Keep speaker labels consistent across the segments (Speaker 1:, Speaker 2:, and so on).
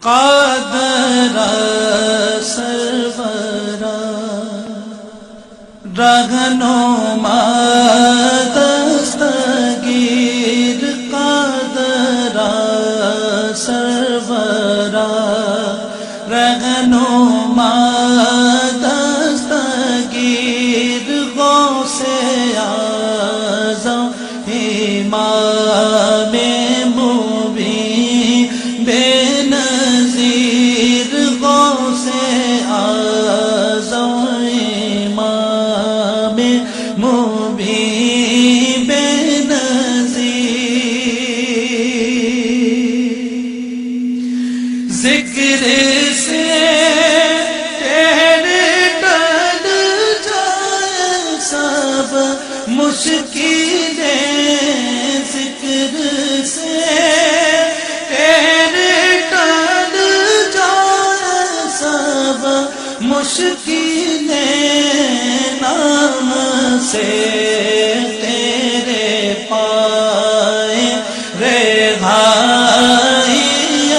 Speaker 1: कादरा सरवरा रहनुमा दस्तगीर कादरा सरवरा रहनुमा दस्तगीर गौसे आज़म इमामे मुबीन बेनज़ीर गौसे आज़म इमामे मुबीन बेनज़ीर ज़िक्र से तेरे टल जाए सब मुश्किलें, ज़िक्र से तेरे टल जाए सब मुश्किलें, नाम से तेरे पाए रेहाई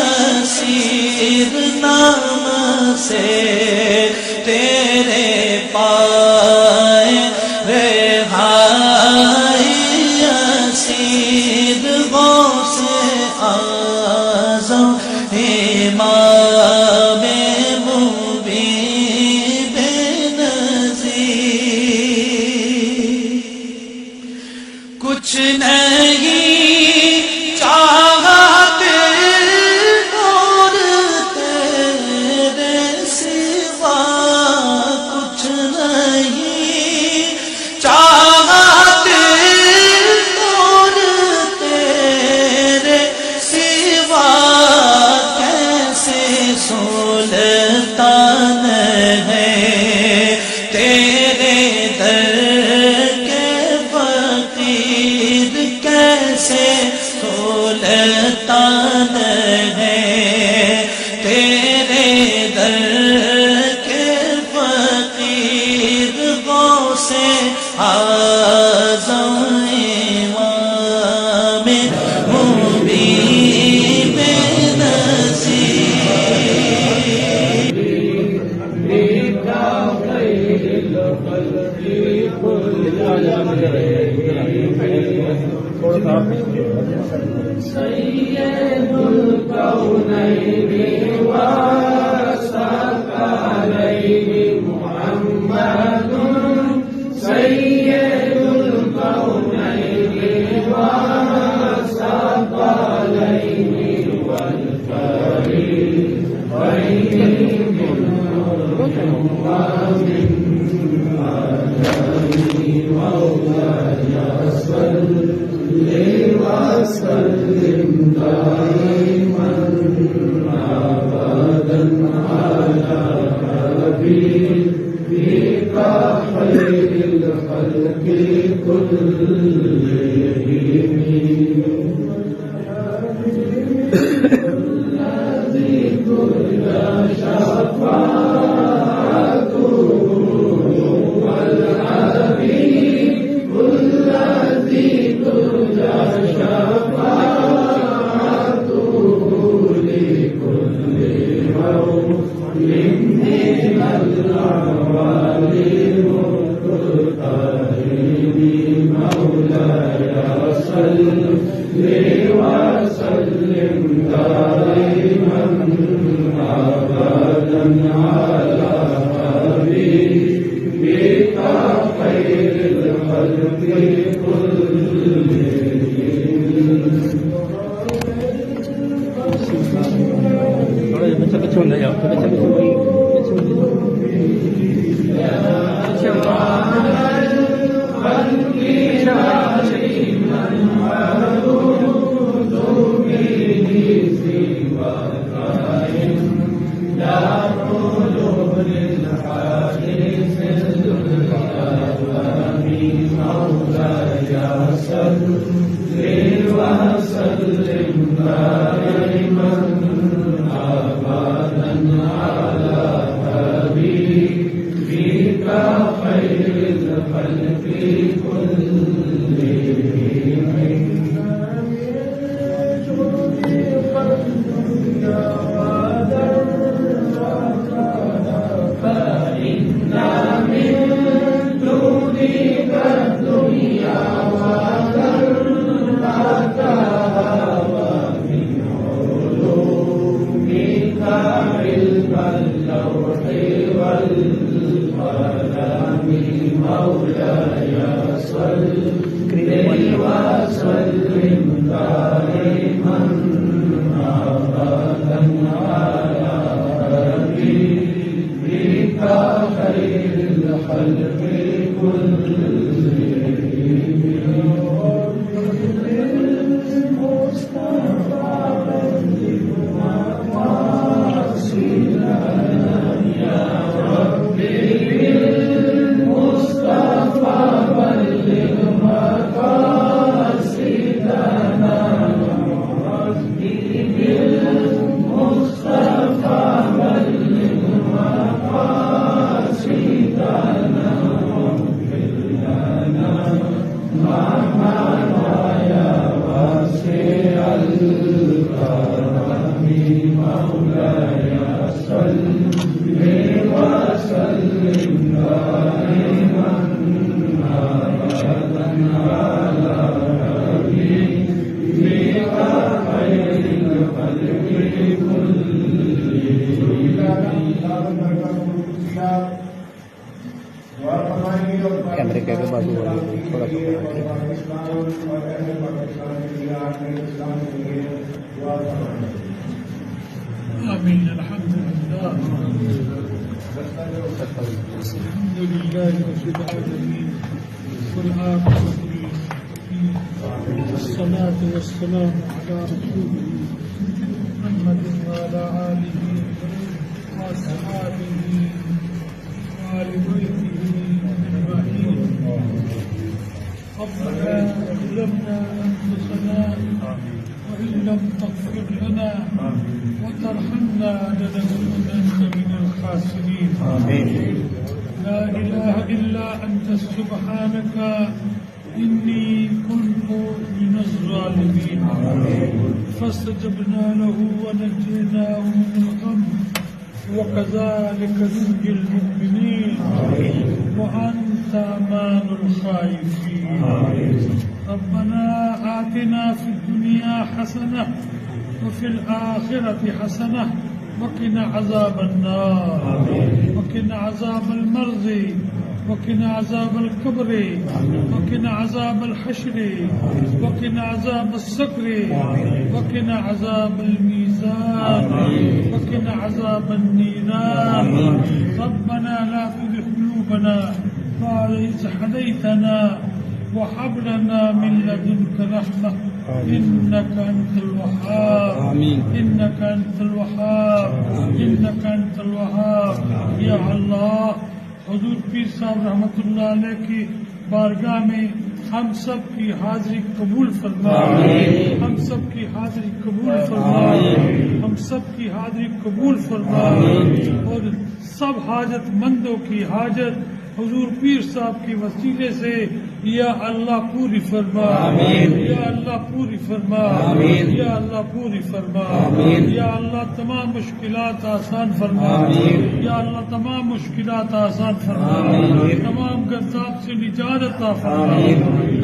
Speaker 1: असीर, नाम से तेरे पाए रेहाई असीर गौसे आज़म इमामे मुबीन बेनज़ीर। कुछ नहीं चाहते और तेरे सिवा, कुछ नहीं चाहते और तेरे सिवा, कैसे सुल्तान है तेरे दर के फकीर, कैसे सुल्तान है तेरे दर के फकीर, गौसे आज़म इमामे मुबीन बेनज़ीर।
Speaker 2: सय्यदुल कौनैनि व सकलैनि मुहम्मदुन, सय्यदुल कौनैनि व सकलैनि वल फरीक़ैनि मिन्हुम व मिन आदमी मौलाय सल्लि व सल्लिम दाइमन अबदन अला हबीबिका खैरिल खल्क़ि कुल्लिहिम। الذي كل شفاعته والحبيب، الذي كل شفاعته لكل موت من الأعوالي مقتحم، مولاي صل وسلم دائما أبدا على حبيبك خير الخلق وسلم دائما أبدا
Speaker 3: कैमरे के आगे बाजू वाले थोड़ा
Speaker 4: آمين الحمد لله الحمد لله رب العالمين والعاقبة للمتقين والصلاة والسلام على رسوله محمد وعلى آله وأصحابه وآل بيته أجمعين ربنا ظلمنا أنفسنا وإن لم تغفر لنا وترحمنا لنكونن من الخاسرين لا إله إلا أنت سبحانك إني كنت من الظالمين فاستجبنا له ونجيناه من الغم وكذلك ننجي المؤمنين وأنت أمان الخائفين ربنا آتنا في الدنيا حسنة وفي الآخرة حسنة وقنا عذاب النار وقنا عذاب المرض وقنا عذاب القبر وقنا عذاب الحشر وقنا عذاب السكر وقنا عذاب الميزان وقنا عذاب النيران ربنا لا تزغ قلوبنا بعد إذ هديتنا وهب لنا من لدنك رحمة إنك أنت الوهاب إنك أنت الوهاب إنك أنت الوهاب يا الله हुजूर पीर साहब रहमतुल्लाह अलैह की बारगाह में हम सब की हाजिरी कबूल फरमाए हम सब की हाजिरी कबूल फरमाए हम सब की हाजिरी कबूल फरमाए और सब हाजतमंदों की हाजत हुजूर पीर साहब के वसीले से या अल्लाह पूरी फरमा या अल्लाह पूरी फरमा या अल्लाह पूरी फरमा या अल्लाह तमाम मुश्किलात आसान फरमा या अल्लाह तमाम मुश्किलात आसान फरमा तमाम गर्ताब से निजात अता फरमा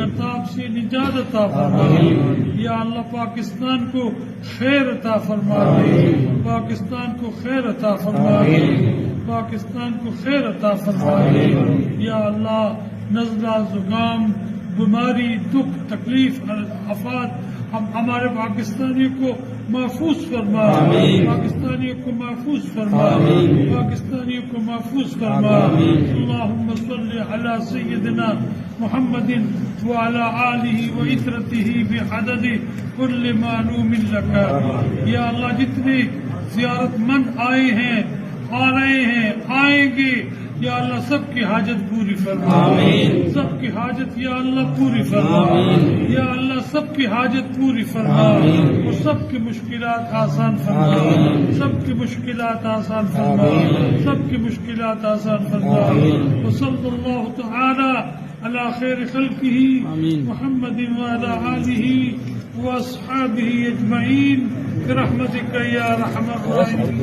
Speaker 4: गर्ताब से निजात अता फरमा या अल्लाह पाकिस्तान को खैर अता फरमा पाकिस्तान को खैर अता फरमा पाकिस्तान को खैर अता फरमा या अल्लाह नज़ला जुकाम बीमारी दुख तकलीफ आफात हम हमारे पाकिस्तानियों को महफूज फरमा पाकिस्तानियों को महफूज फरमा पाकिस्तानियों को महफूज फरमा अल्लाहुम्मा सल्लि अला सय्यिदिना मुहम्मदिन व अला आलिहि व इत्रतिहि बिअददि कुल्लि मालूमिन लका या अल्लाह जितने ज़ियारतमंद आए हैं आ रहे हैं आएंगे या अल्लाह सबकी हाजत पूरी फरमा सबकी हाजत या अल्लाह पूरी फरमा या अल्लाह सबकी हाजत पूरी फरमा और सबकी मुश्किलात आसान फरमा सबकी मुश्किलात आसान फरमा सबकी मुश्किलात आसान फरमा व सल्लल्लाहु तआला अला खैर खल्किही मुहम्मदिन व अला आलिही व अस्हाबिही अजमईन बिरहमतिका या अरहमर राहिमीन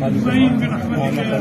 Speaker 4: अजमईन बिरहमतिका या